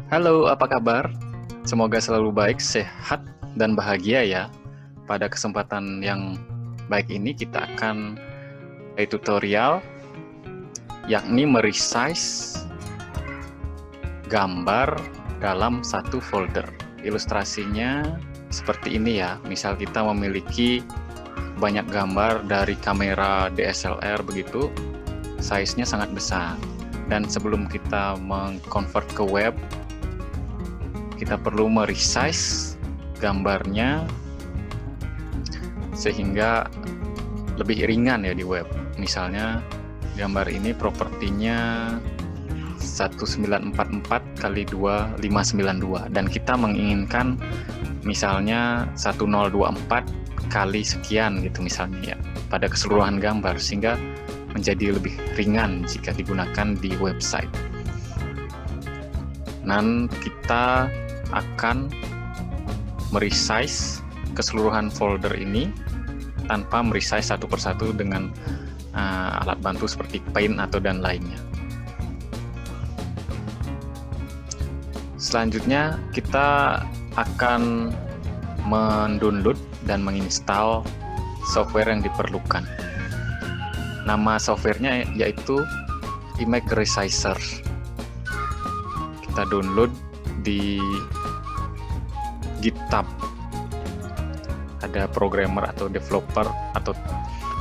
Halo, apa kabar? Semoga selalu baik, sehat, dan bahagia ya. Pada kesempatan yang baik ini kita akan tutorial yakni meresize gambar dalam satu folder. Ilustrasinya seperti ini ya. Misal kita memiliki banyak gambar dari kamera DSLR begitu, size-nya sangat besar. Dan sebelum kita mengkonvert ke web, kita perlu meresize gambarnya sehingga lebih ringan ya di web. Misalnya gambar ini propertinya 1944 x 2592 dan kita menginginkan misalnya 1024 kali sekian gitu misalnya ya pada keseluruhan gambar, sehingga menjadi lebih ringan jika digunakan di website. Dan kita akan meresize keseluruhan folder ini tanpa meresize satu persatu dengan alat bantu seperti Paint atau dan lainnya. Selanjutnya kita akan mendownload dan menginstal software yang diperlukan. Nama softwarenya yaitu Image Resizer. Kita download di GitHub. Ada programmer atau developer atau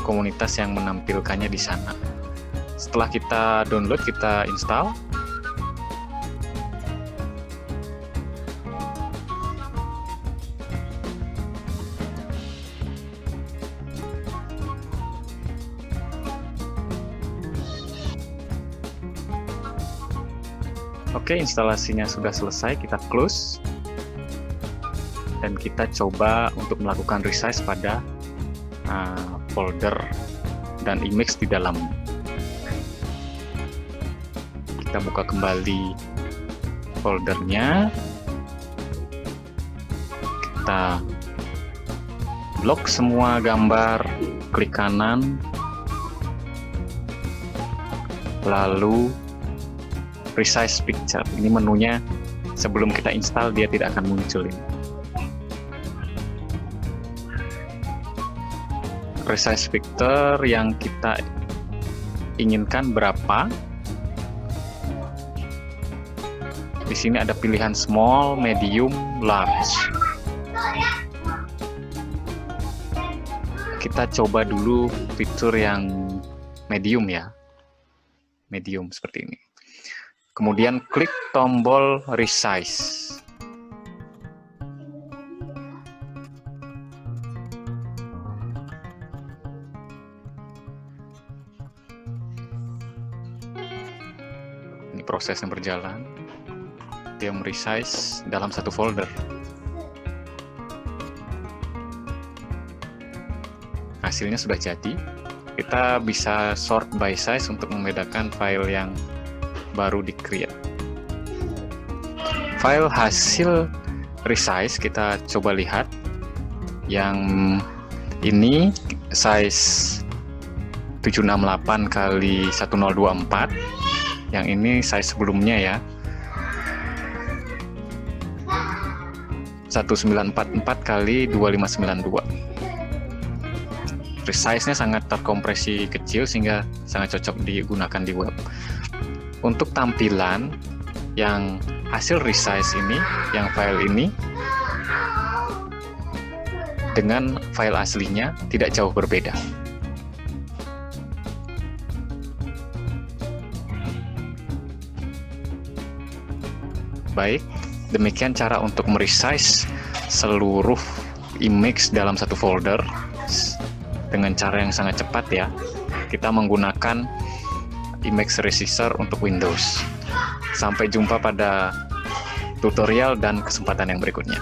komunitas yang menampilkannya di sana. Setelah kita download, kita install. Oke, instalasinya sudah selesai, kita close dan kita coba untuk melakukan resize pada folder dan image di dalam. Kita buka kembali foldernya, kita blok semua gambar, klik kanan, lalu resize picture. Ini menunya sebelum kita install dia tidak akan muncul ini. Resize picture yang kita inginkan berapa? Di sini ada pilihan small, medium, large. Kita coba dulu fitur yang medium ya. Medium seperti ini. Kemudian klik tombol resize. Ini prosesnya berjalan. Dia meresize dalam satu folder. Hasilnya sudah jadi. Kita bisa sort by size untuk membedakan file yang baru di-create. File hasil resize kita coba lihat. Yang ini size 768 x 1024. Yang ini size sebelumnya ya. 1944 x 2592. Resize-nya sangat terkompresi kecil sehingga sangat cocok digunakan di web. Untuk tampilan yang hasil resize ini, yang file ini dengan file aslinya tidak jauh berbeda. Baik, demikian cara untuk meresize seluruh image dalam satu folder dengan cara yang sangat cepat ya. Kita menggunakan Image Resizer untuk Windows. Sampai jumpa pada tutorial dan kesempatan yang berikutnya.